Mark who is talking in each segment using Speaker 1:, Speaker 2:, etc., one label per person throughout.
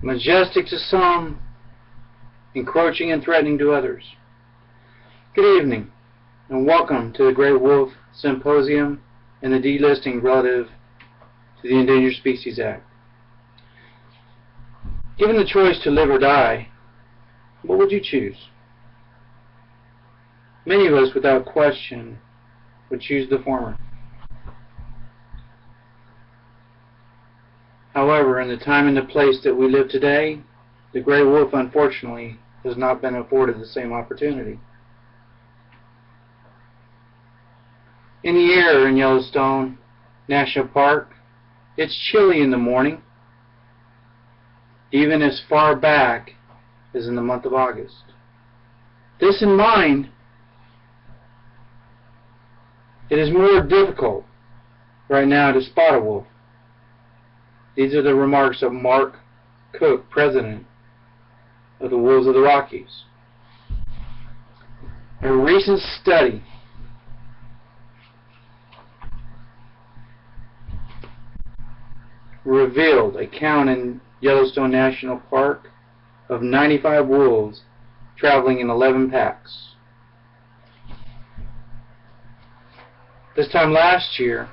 Speaker 1: majestic to some, encroaching and threatening to others. Good evening, and welcome to the Gray Wolf Symposium and the delisting relative to the Endangered Species Act. Given the choice to live or die, what would you choose? Many of us, without question, would choose the former. However, in the time and the place that we live today, the gray wolf, unfortunately, has not been afforded the same opportunity. In the air in Yellowstone National Park, it's chilly in the morning, even as far back as in the month of August. This in mind, it is more difficult right now to spot a wolf. These are the remarks of Mark Cook, president of the Wolves of the Rockies. A recent study revealed a count in Yellowstone National Park of 95 wolves traveling in 11 packs. This time last year,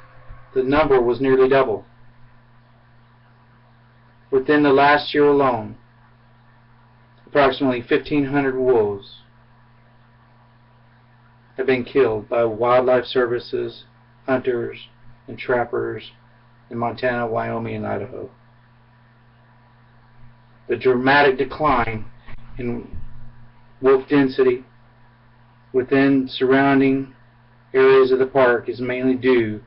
Speaker 1: the number was nearly double. Within the last year alone, approximately 1,500 wolves have been killed by wildlife services, hunters, and trappers in Montana, Wyoming, and Idaho. The dramatic decline in wolf density within surrounding areas of the park is mainly due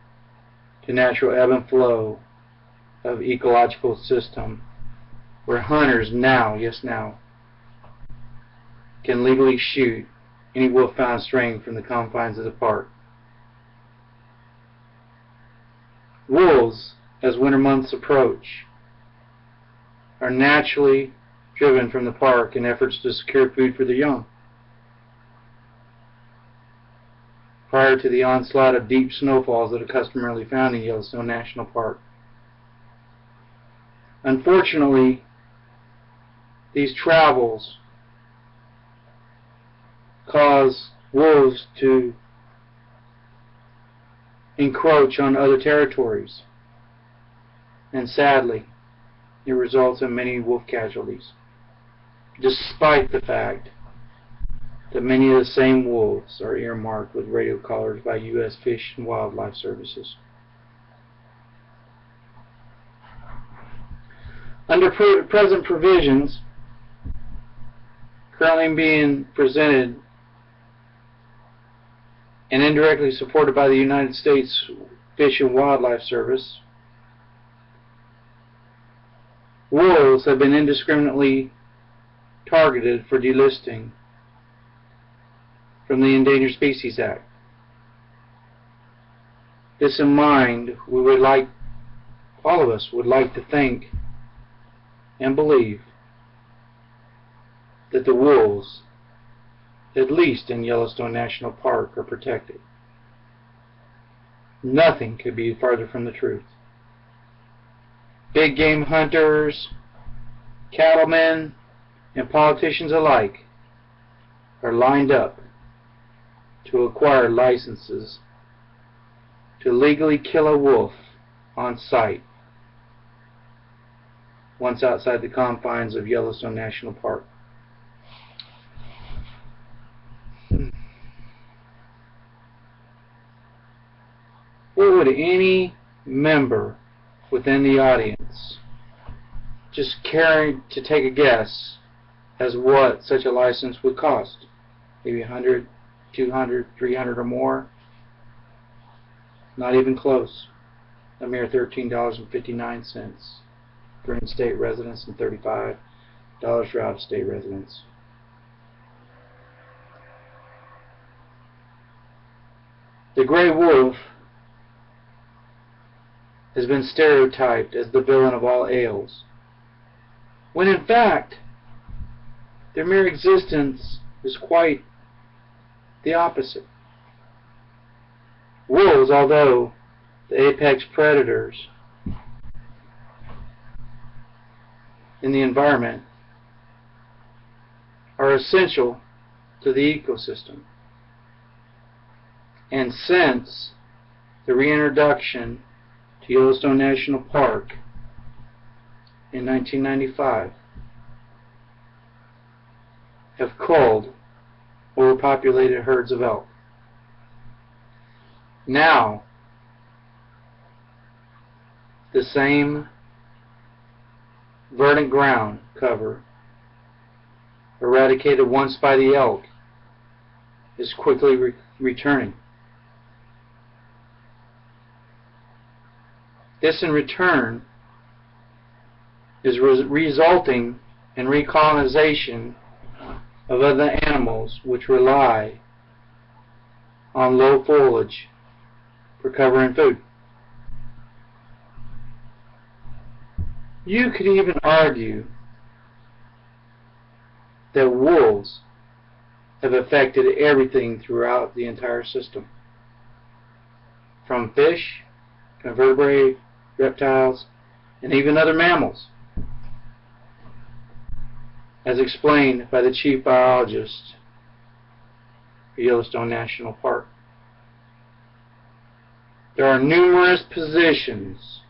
Speaker 1: to natural ebb and flow of ecological system, where hunters now, yes now, can legally shoot any wolf found straying from the confines of the park. Wolves, as winter months approach, are naturally driven from the park in efforts to secure food for their young. Prior to the onslaught of deep snowfalls that are customarily found in Yellowstone National Park. Unfortunately, these travels cause wolves to encroach on other territories, and sadly, it results in many wolf casualties, despite the fact that many of the same wolves are earmarked with radio collars by U.S. Fish and Wildlife Services. Under present provisions currently being presented and indirectly supported by the United States Fish and Wildlife Service, wolves have been indiscriminately targeted for delisting from the Endangered Species Act. This in mind, all of us would like to think and believe that the wolves, at least in Yellowstone National Park, are protected. Nothing could be farther from the truth. Big game hunters, cattlemen, and politicians alike are lined up to acquire licenses to legally kill a wolf on sight once outside the confines of Yellowstone National Park. What would any member within the audience just care to take a guess as what such a license would cost? Maybe 100, 200, 300 or more? Not even close. A mere $13.59 for in-state residents and $35 for out-of-state residents. The gray wolf has been stereotyped as the villain of all ails, when in fact their mere existence is quite the opposite. Wolves, although the apex predators, in the environment are essential to the ecosystem. And since the reintroduction to Yellowstone National Park in 1995, have culled overpopulated herds of elk. Now, the same verdant ground cover eradicated once by the elk is quickly returning. This in return is resulting in recolonization of other animals which rely on low foliage for cover and food. You could even argue that wolves have affected everything throughout the entire system, from fish, vertebrate, reptiles, and even other mammals, as explained by the chief biologist for Yellowstone National Park. There are numerous positions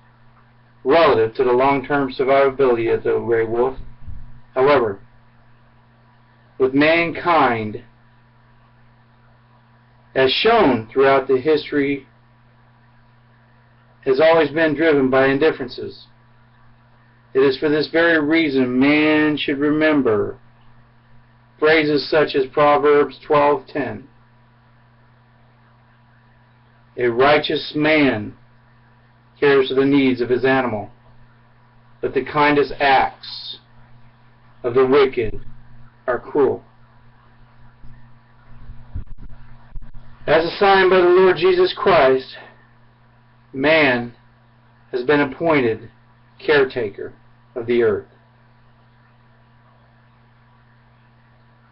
Speaker 1: relative to the long-term survivability of the gray wolf. However, with mankind, as shown throughout the history, has always been driven by indifferences. It is for this very reason man should remember phrases such as Proverbs 12:10. A righteous man cares for the needs of his animal, but the kindest acts of the wicked are cruel. As assigned by the Lord Jesus Christ, man has been appointed caretaker of the earth,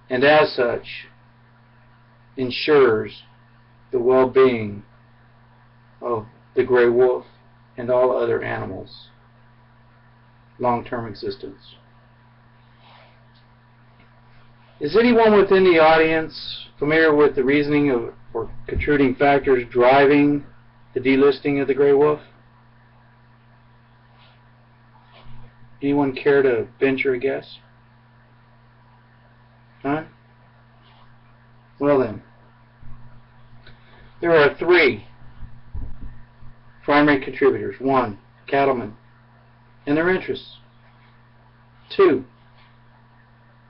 Speaker 1: and as such ensures the well-being of the gray wolf and all other animals' long-term existence. Is anyone within the audience familiar with the reasoning of or contributing factors driving the delisting of the gray wolf? Anyone care to venture a guess? Huh? Well then, there are three primary contributors. 1, cattlemen and their interests. 2,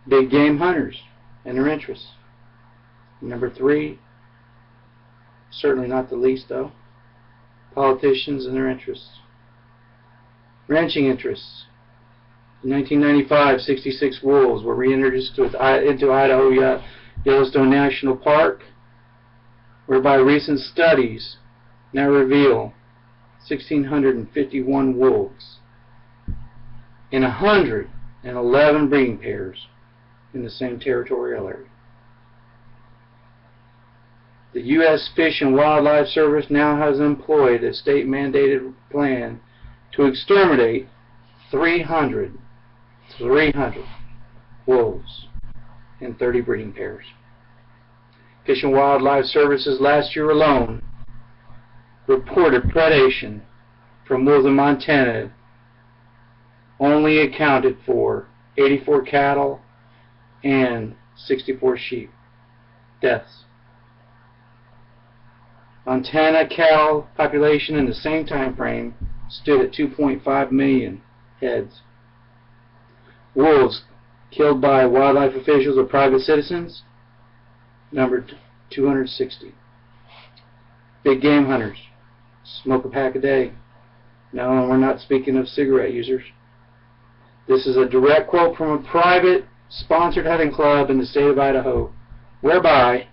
Speaker 1: big game hunters and their interests. Number 3, certainly not the least though, politicians and their interests. Ranching interests. In 1995, 66 wolves were reintroduced into Idaho Yellowstone National Park, whereby recent studies now reveal 1,651 wolves in 111 breeding pairs in the same territorial area. The U.S. Fish and Wildlife Service now has employed a state-mandated plan to exterminate 300 wolves in 30 breeding pairs. Fish and Wildlife Services last year alone reported predation from wolves in Montana only accounted for 84 cattle and 64 sheep deaths. Montana cattle population in the same time frame stood at 2.5 million heads. Wolves killed by wildlife officials or private citizens numbered 260. Big game hunters smoke a pack a day. No, we're not speaking of cigarette users. This is a direct quote from a private sponsored hunting club in the state of Idaho, whereby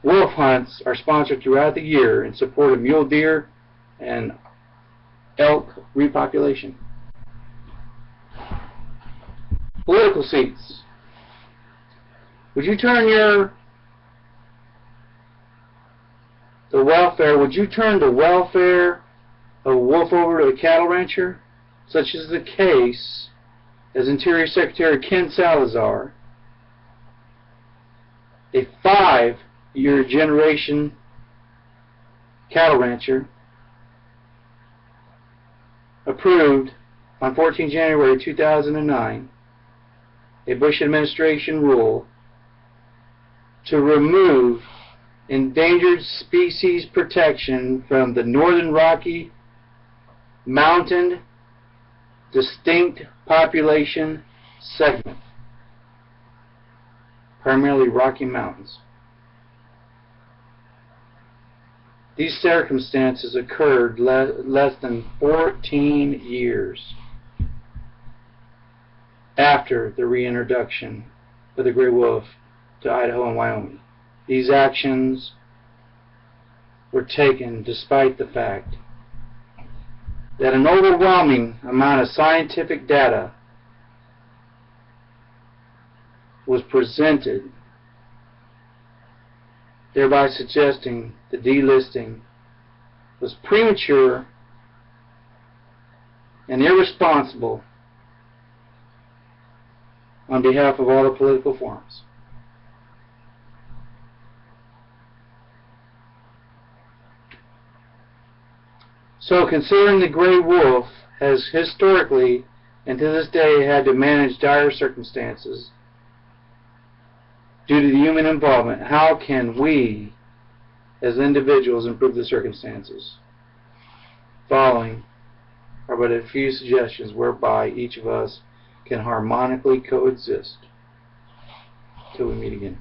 Speaker 1: wolf hunts are sponsored throughout the year in support of mule deer and elk repopulation. Political seats. Would you turn the welfare of a wolf over to a cattle rancher, such is the case as Interior Secretary Ken Salazar, a 5-year generation cattle rancher, approved on 14 January 2009 a Bush administration rule to remove endangered species protection from the Northern Rocky Mountain distinct population segment, primarily Rocky Mountains. These circumstances occurred less than 14 years after the reintroduction of the gray wolf to Idaho and Wyoming. These actions were taken despite the fact that an overwhelming amount of scientific data was presented, thereby suggesting the delisting was premature and irresponsible on behalf of all the political forums. So, considering the gray wolf has historically and to this day had to manage dire circumstances due to the human involvement, how can we as individuals improve the circumstances? Following are but a few suggestions whereby each of us can harmonically coexist. Till we meet again.